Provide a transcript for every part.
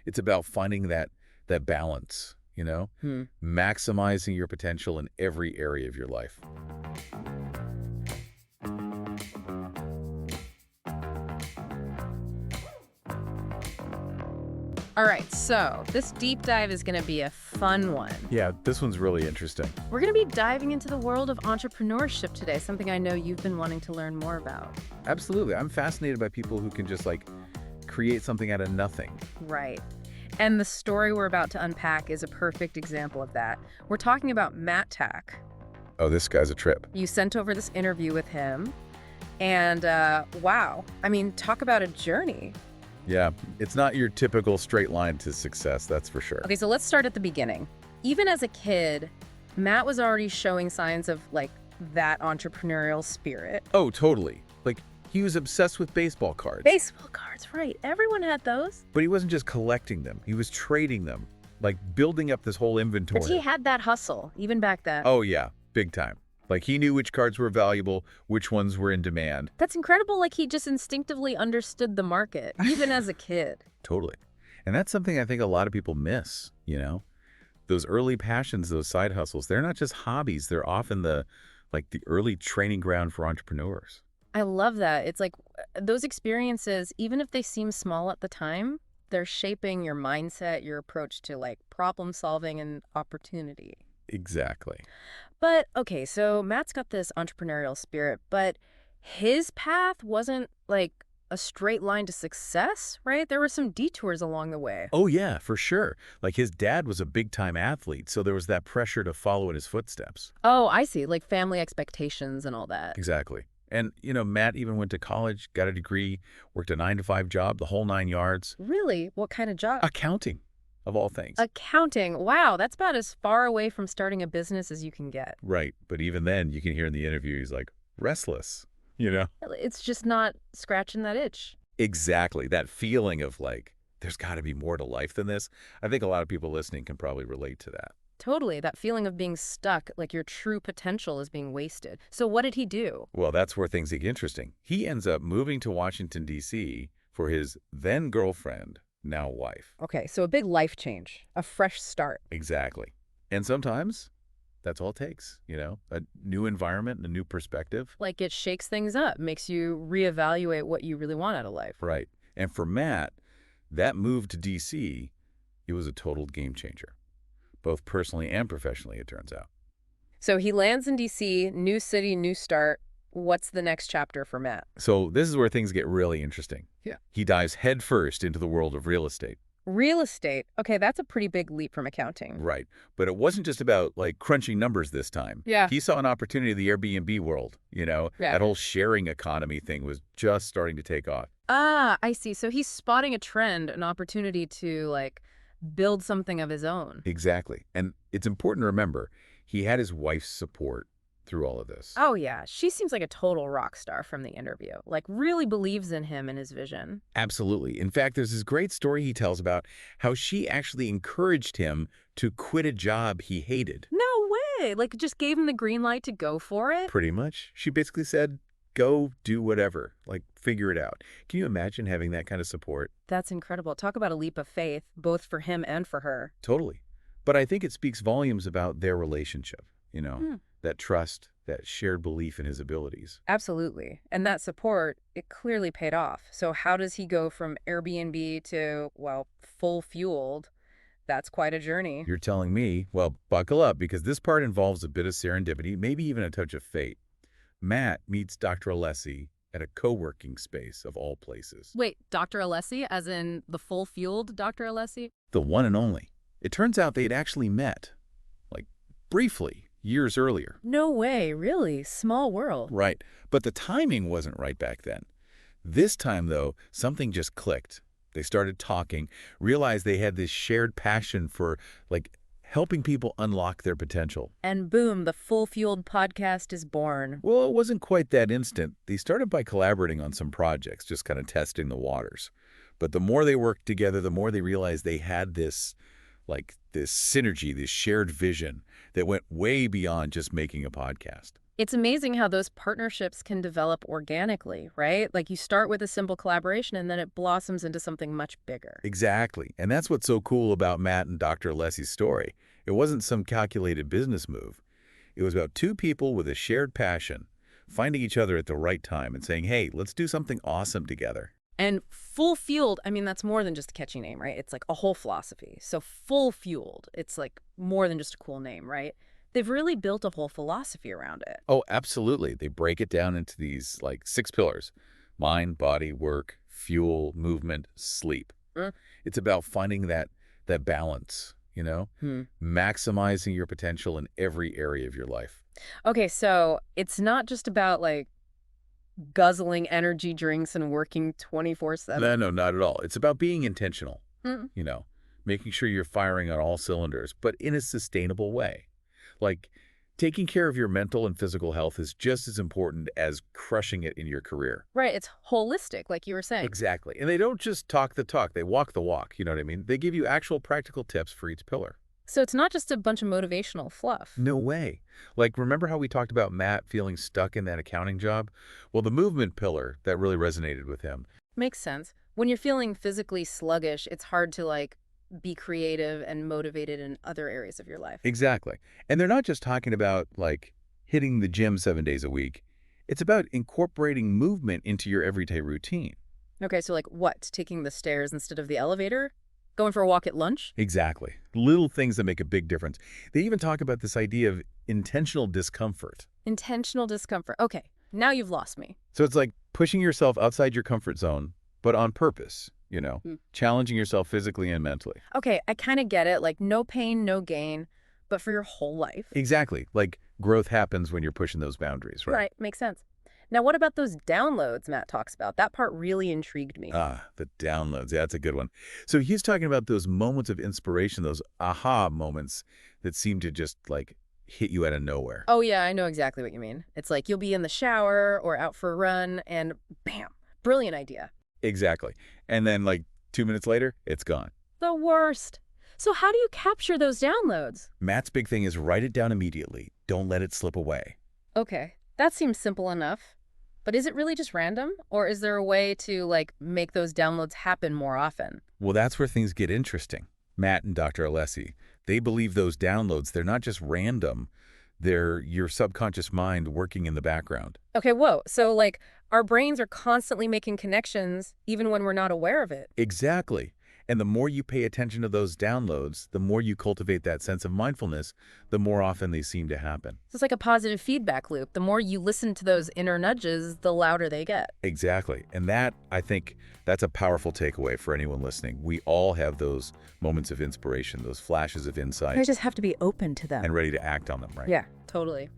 It's about finding that balance, maximizing your potential in every area of your life. All right, so this deep dive is going to be a fun one. Yeah, this one's really interesting. We're going to be diving into the world of entrepreneurship today, something I know you've been wanting to learn more about. Absolutely. I'm fascinated by people who can just create something out of nothing. Right. And the story we're about to unpack is a perfect example of that. We're talking about Matt Tack. Oh, this guy's a trip. You sent over this interview with him, and wow. I mean, talk about a journey. Yeah, it's not your typical straight line to success, that's for sure. Okay, so let's start at the beginning. Even as a kid, Matt was already showing signs of, that entrepreneurial spirit. Oh, totally. He was obsessed with baseball cards. Baseball cards, right. Everyone had those. But he wasn't just collecting them. He was trading them, building up this whole inventory. But he had that hustle, even back then. Oh, yeah, big time. He knew which cards were valuable, which ones were in demand. That's incredible. He just instinctively understood the market, even as a kid. Totally. And that's something I think a lot of people miss, Those early passions, those side hustles, they're not just hobbies. They're often the early training ground for entrepreneurs. I love that. It's those experiences, even if they seem small at the time, they're shaping your mindset, your approach to problem solving and opportunity. Exactly. But, okay, so Matt's got this entrepreneurial spirit, but his path wasn't a straight line to success, right? There were some detours along the way. Oh, yeah, for sure. His dad was a big-time athlete, so there was that pressure to follow in his footsteps. Oh, I see. Family expectations and all that. Exactly. And, Matt even went to college, got a degree, worked a 9-to-5 job, the whole 9 yards. Really? What kind of job? Accounting, of all things. Accounting. Wow, that's about as far away from starting a business as you can get. Right. But even then, you can hear in the interview, he's restless, It's just not scratching that itch. Exactly. That feeling of there's got to be more to life than this. I think a lot of people listening can probably relate to that. Totally. That feeling of being stuck, your true potential is being wasted. So what did he do? Well, that's where things get interesting. He ends up moving to Washington, D.C. for his then girlfriend, now wife. Okay, so a big life change, a fresh start. Exactly. And sometimes that's all it takes, a new environment and a new perspective. It shakes things up, makes you reevaluate what you really want out of life. Right. And for Matt, that move to D.C., it was a total game changer. Both personally and professionally, it turns out. So he lands in D.C., new city, new start. What's the next chapter for Matt? So this is where things get really interesting. Yeah. He dives headfirst into the world of real estate. Real estate. Okay, that's a pretty big leap from accounting. Right. But it wasn't just about crunching numbers this time. Yeah. He saw an opportunity in the Airbnb world, Yeah. That whole sharing economy thing was just starting to take off. Ah, I see. So he's spotting a trend, an opportunity to build something of his own. Exactly. And it's important to remember, he had his wife's support through all of this. Oh, yeah. She seems like a total rock star from the interview. Really believes in him and his vision. Absolutely. In fact, there's this great story he tells about how she actually encouraged him to quit a job he hated. No way. Just gave him the green light to go for it? Pretty much. She basically said, go do whatever, figure it out. Can you imagine having that kind of support? That's incredible. Talk about a leap of faith, both for him and for her. Totally. But I think it speaks volumes about their relationship, that trust, that shared belief in his abilities. Absolutely. And that support, it clearly paid off. So how does he go from Airbnb to, full fueled? That's quite a journey. You're telling me, well, buckle up, because this part involves a bit of serendipity, maybe even a touch of fate. Matt meets Dr. Alessi at a co-working space of all places. Wait, Dr. Alessi, as in the full-fueled Dr. Alessi? The one and only. It turns out they'd actually met, briefly, years earlier. No way, really? Small world. Right. But the timing wasn't right back then. This time, though, something just clicked. They started talking, realized they had this shared passion for, helping people unlock their potential. And boom, the full-fueled podcast is born. Well, it wasn't quite that instant. They started by collaborating on some projects, just kind of testing the waters. But the more they worked together, the more they realized they had this synergy, this shared vision that went way beyond just making a podcast. It's amazing how those partnerships can develop organically, right? Like you start with a simple collaboration and then it blossoms into something much bigger. Exactly. And that's what's so cool about Matt and Dr. Alessi's story. It wasn't some calculated business move. It was about two people with a shared passion, finding each other at the right time and saying, hey, let's do something awesome together. And full fueled, I mean, that's more than just a catchy name, right? It's like a whole philosophy. So full fueled, it's like more than just a cool name, right? They've really built a whole philosophy around it. Oh, absolutely. They break it down into these like 6 pillars: mind, body, work, fuel, movement, sleep. Mm. It's about finding that balance, maximizing your potential in every area of your life. Okay, so it's not just about like guzzling energy drinks and working 24/7. No, no, not at all. It's about being intentional, Mm. you know, making sure you're firing on all cylinders, but in a sustainable way. Like, taking care of your mental and physical health is just as important as crushing it in your career. Right, it's holistic, like you were saying. Exactly. And they don't just talk the talk, they walk the walk, you know what I mean? They give you actual practical tips for each pillar. So it's not just a bunch of motivational fluff. No way. Like, remember how we talked about Matt feeling stuck in that accounting job? Well, the movement pillar, that really resonated with him. Makes sense. When you're feeling physically sluggish, it's hard to like be creative and motivated in other areas of your life. Exactly. And they're not just talking about, like, hitting the gym 7 days a week. It's about incorporating movement into your everyday routine. Okay, so like what? Taking the stairs instead of the elevator? Going for a walk at lunch? Exactly. Little things that make a big difference. They even talk about this idea of intentional discomfort. Intentional discomfort. Okay, now you've lost me. So it's like pushing yourself outside your comfort zone, but on purpose, challenging yourself physically and mentally. Okay, I kind of get it. Like no pain, no gain, but for your whole life. Exactly. Like growth happens when you're pushing those boundaries, right? Right, makes sense. Now, what about those downloads Matt talks about? That part really intrigued me. Ah, the downloads. Yeah, that's a good one. So he's talking about those moments of inspiration, those aha moments that seem to just like hit you out of nowhere. Oh, yeah, I know exactly what you mean. It's like you'll be in the shower or out for a run and bam, brilliant idea. Exactly. And then like 2 minutes later, it's gone. The worst. So how do you capture those downloads? Matt's big thing is write it down immediately. Don't let it slip away. Okay, that seems simple enough. But is it really just random? Or is there a way to, like, make those downloads happen more often? Well, that's where things get interesting. Matt and Dr. Alessi, they believe those downloads, they're not just random. They're your subconscious mind working in the background. Okay, whoa. So, like, our brains are constantly making connections even when we're not aware of it. Exactly. And the more you pay attention to those downloads, the more you cultivate that sense of mindfulness, the more often they seem to happen. So it's like a positive feedback loop. The more you listen to those inner nudges, the louder they get. Exactly. And that, I think, that's a powerful takeaway for anyone listening. We all have those moments of inspiration, those flashes of insight. I just have to be open to them. And ready to act on them, right? Yeah, totally.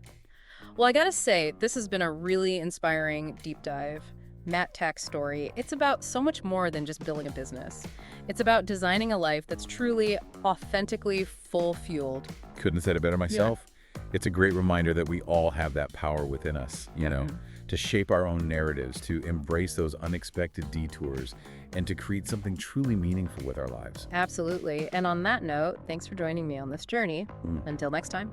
Well, I gotta say, this has been a really inspiring deep dive. Matt Tack's story, it's about so much more than just building a business. It's about designing a life that's truly, authentically full-fueled. Couldn't have said it better myself. Yeah. It's a great reminder that we all have that power within us, to shape our own narratives, to embrace those unexpected detours, and to create something truly meaningful with our lives. Absolutely. And on that note, thanks for joining me on this journey. Until next time.